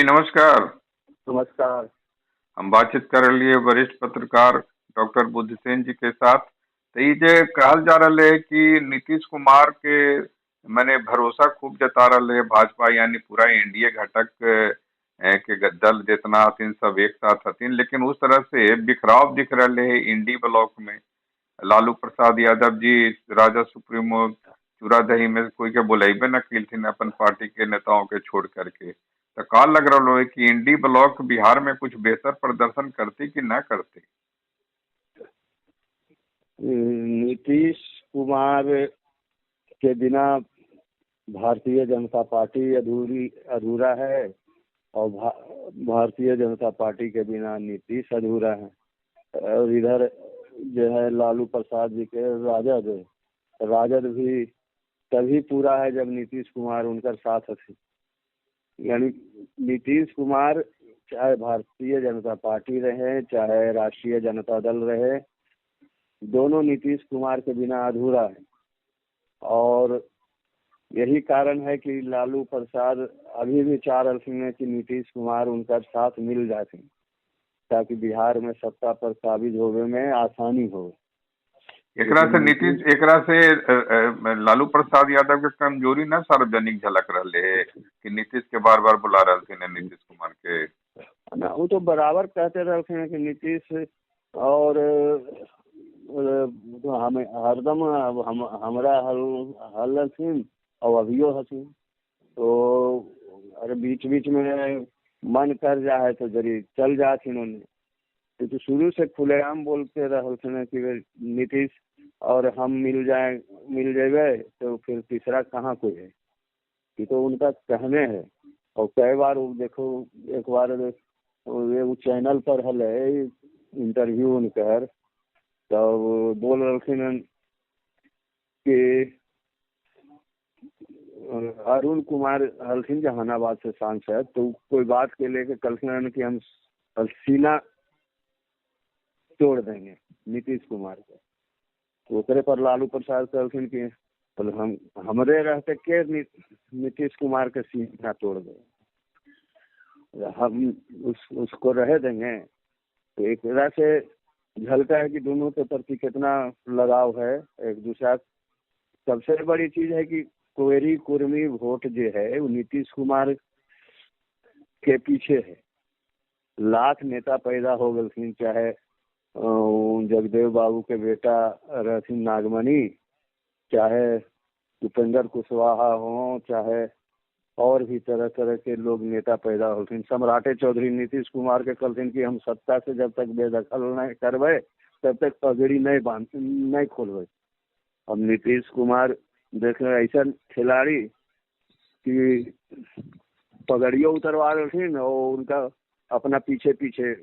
नमस्कार। नमस्कार। हम बातचीत कर लिए वरिष्ठ पत्रकार डॉक्टर बुद्धसेन जी के साथ। तो ये जे कहल जा रहा है कि नीतीश कुमार के मैंने भरोसा खूब जता रहा है भाजपा यानी पूरा एनडीए घटक के दल जितना हथिन सब एक साथ हथिन, लेकिन उस तरह से बिखराव दिख रहा है इंडी ब्लॉक में। लालू प्रसाद यादव जी राजा सुप्रीमो चूरादही में कोई के बुलाइबे न किलथिन अपन पार्टी के नेताओं के छोड़ करके। तो का लग रहा है कि इंडी ब्लॉक बिहार में कुछ बेहतर प्रदर्शन करती कि न करती? नीतीश कुमार के बिना भारतीय जनता पार्टी अधूरा है और भारतीय जनता पार्टी के बिना नीतीश अधूरा है। और इधर जो है लालू प्रसाद जी के राजद भी तभी पूरा है जब नीतीश कुमार उनका साथ है। यानी नीतीश कुमार चाहे भारतीय जनता पार्टी रहे चाहे राष्ट्रीय जनता दल रहे, दोनों नीतीश कुमार के बिना अधूरा है। और यही कारण है कि लालू प्रसाद अभी भी चाह रहे हैं कि नीतीश कुमार उनका साथ मिल जाते ताकि बिहार में सत्ता पर काबिज होने में आसानी हो। एकरा से लालू प्रसाद यादव के कमजोरी न सार्वजनिक झलक रहे है कि नीतीश के बार बार बुला रहे थे नीतीश कुमार के ना। वो तो बराबर कहते रहते हैं कि नीतीश और हमें हरदम हमरा हल हथिन और अभियो हथिन। तो अरे बीच बीच में मन कर जाए तो जरी चल जाथिन उन्हें। तो शुरू से खुलेआम बोलते रहते कि नीतीश और हम मिल जाए तो फिर तीसरा कहाँ कोई है। ये तो उनका कहने है। और कई बार वो देखो, एक बार वो चैनल पर है इंटरव्यू उनकर, तब बोल रहे कि अरुण कुमार हल्थिन जहानाबाद से सांसद, तो कोई बात के लेके कल कि हम सीना तोड़ देंगे नीतीश कुमार को। तो उसरे पर लालू प्रसाद कहलखिन कि बोले हम हमरे रहते के नीतीश कुमार के सीना तोड़ देंगे, हम उसको रह देंगे। तो एक तरह से झलका है कि दोनों के प्रति कितना लगाव है एक दूसरा। सबसे बड़ी चीज है कि कोयरी कुर्मी वोट जो है वो नीतीश कुमार के पीछे है। लाख नेता पैदा हो गए, चाहे जगदेव बाबू के बेटा रहथिन नागमणि, चाहे उपेंद्र कुशवाहा हो, चाहे और भी तरह तरह के लोग नेता पैदा होते। सम्राटे चौधरी नीतीश कुमार के कहते कि हम सत्ता से जब तक बेदखल नहीं करवे तब तक पगड़ी नहीं खोलवे। अब नीतीश कुमार देख रहे ऐसा खिलाड़ी कि पगड़ियों उतरवा रहे और उनका अपना पीछे पीछे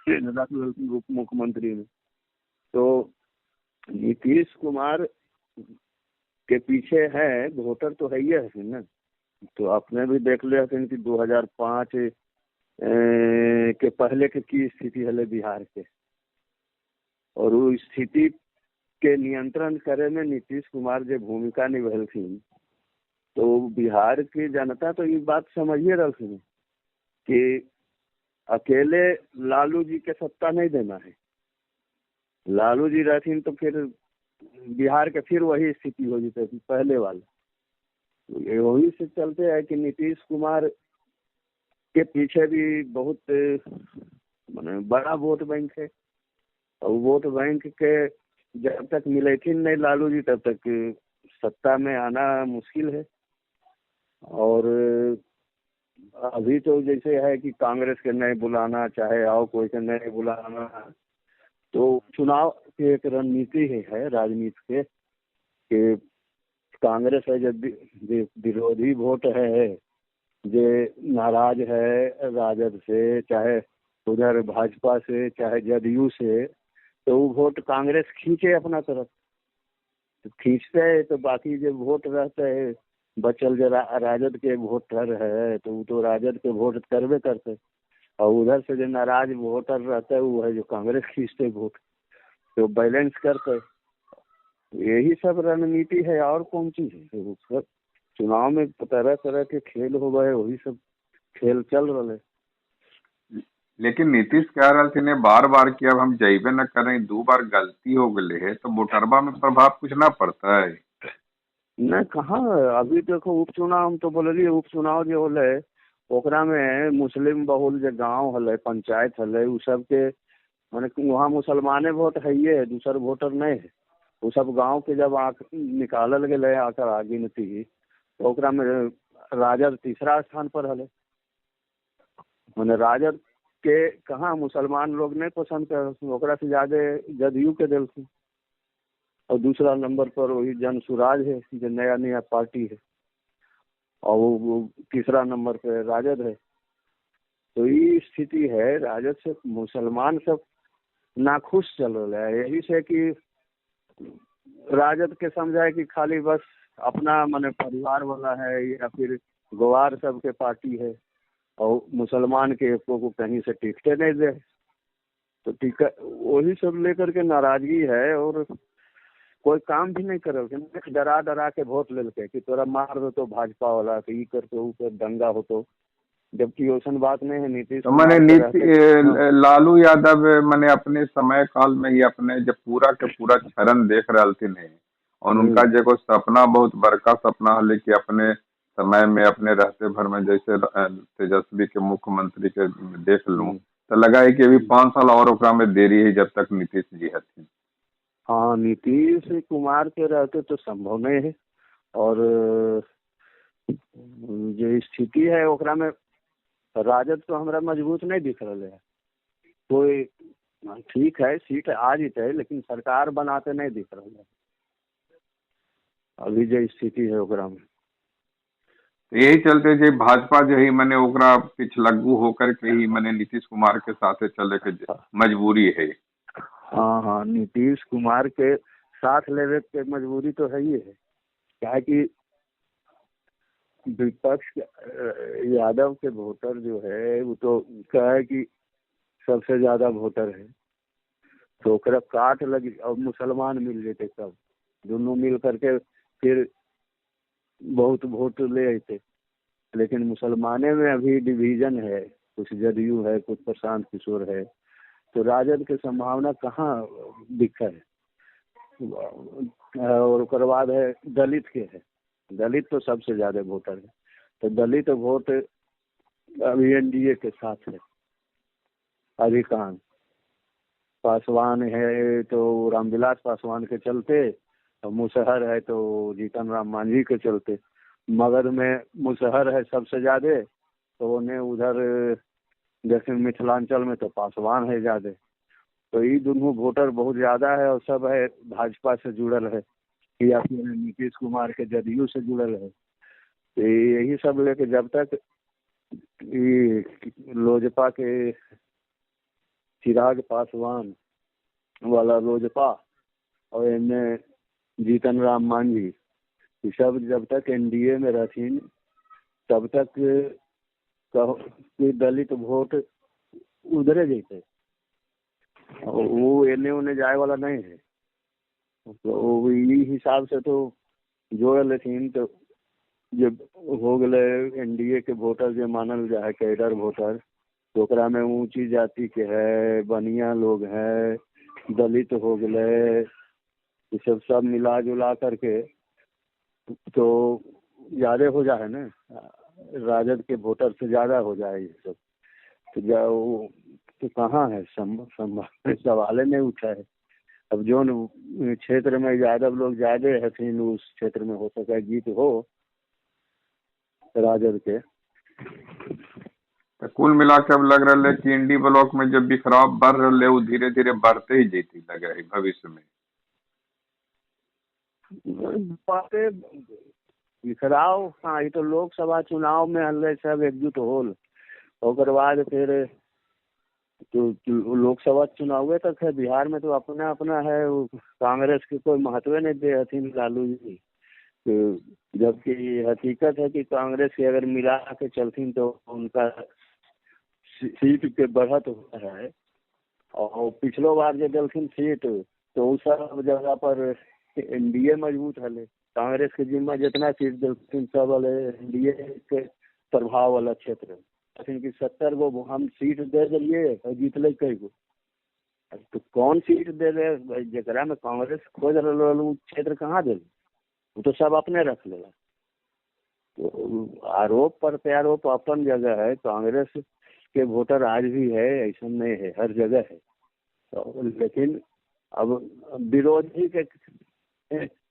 उप मुख्यमंत्री में। तो नीतीश कुमार के पीछे है वोटर तो है ही है ना। तो आपने भी देख लिया कि 2005 के पहले की स्थिति है बिहार के, और वो स्थिति के नियंत्रण करे में नीतीश कुमार जो भूमिका निभलखिन, तो बिहार की जनता तो ये बात समझिए रखी कि अकेले लालू जी के सत्ता नहीं देना है। लालू जी रहथिन तो फिर बिहार के फिर वही स्थिति हो जाती पहले वाले। तो वही से चलते है कि नीतीश कुमार के पीछे भी बहुत माने बड़ा वोट बैंक है। और वोट बैंक के जब तक मिलेथिन नहीं लालू जी तब तक सत्ता में आना मुश्किल है। और अभी तो जैसे है कि कांग्रेस के नहीं बुलाना, चाहे आओ कोई के नहीं बुलाना, तो चुनाव की एक रणनीति है राजनीति के कि कांग्रेस है जब विरोधी वोट है जो नाराज है राजद से, चाहे उधर भाजपा से, चाहे जदयू से, तो वो वोट कांग्रेस खींचे अपना तरफ। तो खींचते है तो बाकी जो वोट रहते है बचल जो राजद के वोटर है तो वो तो राजद के वोट करवे करते। और उधर से जो नाराज वोटर रहता है वो है जो कांग्रेस खींचते वोट, तो बैलेंस करते। यही सब रणनीति है और कौन चीज है। चुनाव में तरह तरह के खेल हो गए, वही सब खेल चल रहे। लेकिन नीतीश कह रहा थे बार बार कि अब हम जइबे न करें, 2 बार गलती हो गए है तो वोटरबा में प्रभाव कुछ ना पड़ता है। न कहाँ। अभी देखो उपचुनाव हम तो बोलिए, उपचुनाव जो होले ओकरा में मुस्लिम बहुल जो गांव हले, पंचायत हले, उ सब के माने कि वहाँ मुसलमाने वोट है, ये दूसर वोटर नहीं है। वो सब गांव के जब निकालल गए आकर गिनती, तो ओकरा में राजद तीसरा स्थान पर हले। माने राजद के कहाँ मुसलमान लोग नहीं पसंद कर, ओकरा से ज्यादा जदयू के दिलखिन। और दूसरा नंबर पर वही जन सुराज है जो नया नया पार्टी है। और वो तीसरा नंबर पे राजद है। तो ये स्थिति है, राजद से मुसलमान सब नाखुश चल रहा है। यही से कि राजद के समझाए कि खाली बस अपना माने परिवार वाला है, या फिर गवार सब के पार्टी है, और मुसलमान के को कहीं से टिकटे नहीं दे। तो टिकट वही सब लेकर के नाराजगी है, और कोई काम भी नहीं करल के, डरा डरा के वोट लेके कि तोरा मार दो तो भाजपा वाला, तो ई कर तो ऊ कर, दंगा हो तो। जबकि वैसन बात नहीं है। नीतीश तो मैंने कुमार के रहते। हाँ। लालू यादव मैंने अपने समय काल में ही अपने जब पूरा के पूरा क्षरण देख रहे थे ने, और उनका हम्म। जो सपना बहुत बड़का सपना है कि अपने समय में अपने रहते भर में जैसे तेजस्वी के मुख्यमंत्री के देख लूं, हम्म। तो लगा है कि अभी हम्म। 5 साल और ओकरा में देरी है जब तक नीतीश जी हथिन। हाँ, नीतीश कुमार के रहते तो संभव नहीं है। और जो स्थिति है ओकरा में राजद तो हमरा मजबूत नहीं दिख रहा है। कोई ठीक है, सीट आ जीते, लेकिन सरकार बनाते नहीं दिख रहा है अभी जो स्थिति है ओकरा में। तो यही चलते जो भाजपा जो ही मैंने ओकरा पिछलग्गू होकर के ही मैंने नीतीश कुमार के साथे चले के मजबूरी है। हाँ हाँ, नीतीश कुमार के साथ लेवे के मजबूरी तो है ही है। क्या है कि विपक्ष यादव के वोटर जो है वो तो क्या है कि सबसे ज्यादा वोटर है। तो ओकरा काट लगी, और मुसलमान मिल जेते सब, दोनों मिल करके फिर बहुत वोट ले आते। लेकिन मुसलमाने में अभी डिवीजन है, कुछ जदयू है, कुछ प्रशांत किशोर है। तो राजद के संभावना कहाँ दिखा है। और उसके बाद है दलित के है। दलित तो सबसे ज्यादा वोटर है। तो दलित वोट अभी एनडीए के साथ है अधिकांश। पासवान है तो रामविलास पासवान के चलते, और मुसहर है तो जीतन राम मांझी के चलते। मगध में मुसहर है सबसे ज्यादा, तो उन्हें उधर दक्षिण मिथिलांचल में तो पासवान है ज्यादा। तो ये दोनों वोटर बहुत ज्यादा है, और सब है भाजपा से जुड़ल है, या फिर नीतीश कुमार के जदयू से जुड़ल है। तो यही सब लेके जब तक ये लोजपा के चिराग पासवान वाला लोजपा, और इनमें जीतन राम मांझी, ये सब जब तक एनडीए में रहतीन, तब तक दलित वोट उधरे जैसे, और वो एने ओने जाए वाला नहीं है। तो ये हिसाब से तो जोड़ लेकिन तो जब हो गए एनडीए के वोटर जो मानल जाए कैडर वोटर, तो ओकरा में ऊंची जाति के है, बनिया लोग है, दलित हो गए, ये सब मिला जुला करके तो ज्यादा हो जाए ना, राजद के वोटर से ज्यादा हो जाए ये सब। तो जाओ, तो कहाँ है सवाल नहीं उठा है। अब जो क्षेत्र में यादव लोग ज्यादा है, उस क्षेत्र में हो सके जीत हो राजद के। तो कुल मिला के अब लग रहा है कि इंडी ब्लॉक में जब बिखराव बढ़ रहा है वो धीरे धीरे बढ़ते ही जैती लग रहा है भविष्य में। बातें बिखराव, हाँ, ये तो लोकसभा चुनाव में हल्ले सब एकजुट होल। ओकर बाद फिर तो लोकसभा चुनाव तक है। बिहार में तो अपना अपना है, वो कांग्रेस के कोई महत्व नहीं दे हथिन लालू जी। तो जबकि हकीकत है कि कांग्रेस के अगर मिला के चलती तो उनका सीट के बढ़त होता है। और पिछलो बार जो दिलखिन सीट, तो उस सब जगह पर एनडीए मजबूत हले। कांग्रेस के जिम्मा जितना सीट दिलखिन सब वाले एनडीए के प्रभाव वाला क्षेत्र। कि 70 गो हम सीट दे दिए और जीतले कई गो। तो कौन सीट दे दे भाई, जकरा में कांग्रेस खोज रहा क्षेत्र कहाँ दे, वो तो सब अपने रख लेगा। तो आरोप प्रत्यारोप अपन जगह है, कांग्रेस के वोटर आज भी है, ऐसा नहीं है, हर जगह है। तो लेकिन अब विरोधी के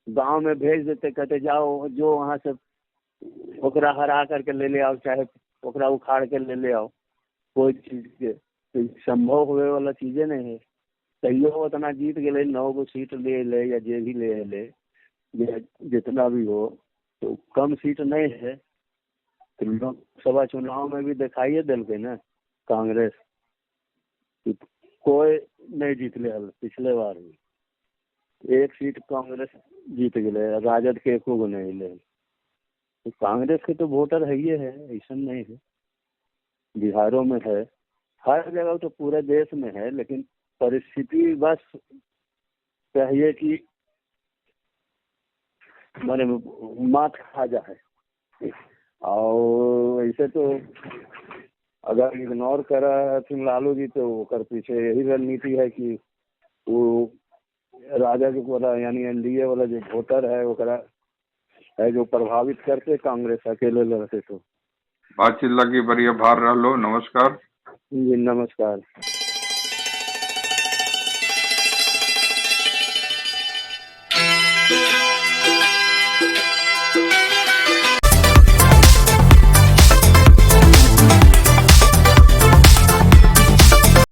गांव में भेज देते, कहते जाओ जो वहां से ओकरा हरा करके ले आओ, चाहे ओकरा उखाड़ के ले आओ। कोई चीज के तो संभव हुए वाला चीजें नहीं है। तैयो उतना जीत गए, 9 गो सीट ले ले या जे भी ले जितना भी हो, तो कम सीट नहीं है। तो लोकसभा चुनाव में भी दिखाइए दिल के ना कांग्रेस कि कोई नहीं जीतले हल। पिछले बार भी 1 सीट कांग्रेस जीत गए, राजद के एको गो नहीं ले। तो कांग्रेस के तो वोटर है, ये है, ऐसा नहीं है। बिहारों में है, हर जगह तो पूरे देश में है, लेकिन परिस्थिति बस चाहिए कि माने मात खा जाए। और ऐसे तो अगर इग्नोर करा लालू जी तो ओकर पीछे यही रणनीति है कि वो राजद वाला यानी एनडीए वाला जो वोटर है ओकरा है जो प्रभावित करते कांग्रेस अकेले लड़ते। तो बातचीत लगी बढ़िया भार रहो। नमस्कार जी नमस्कार।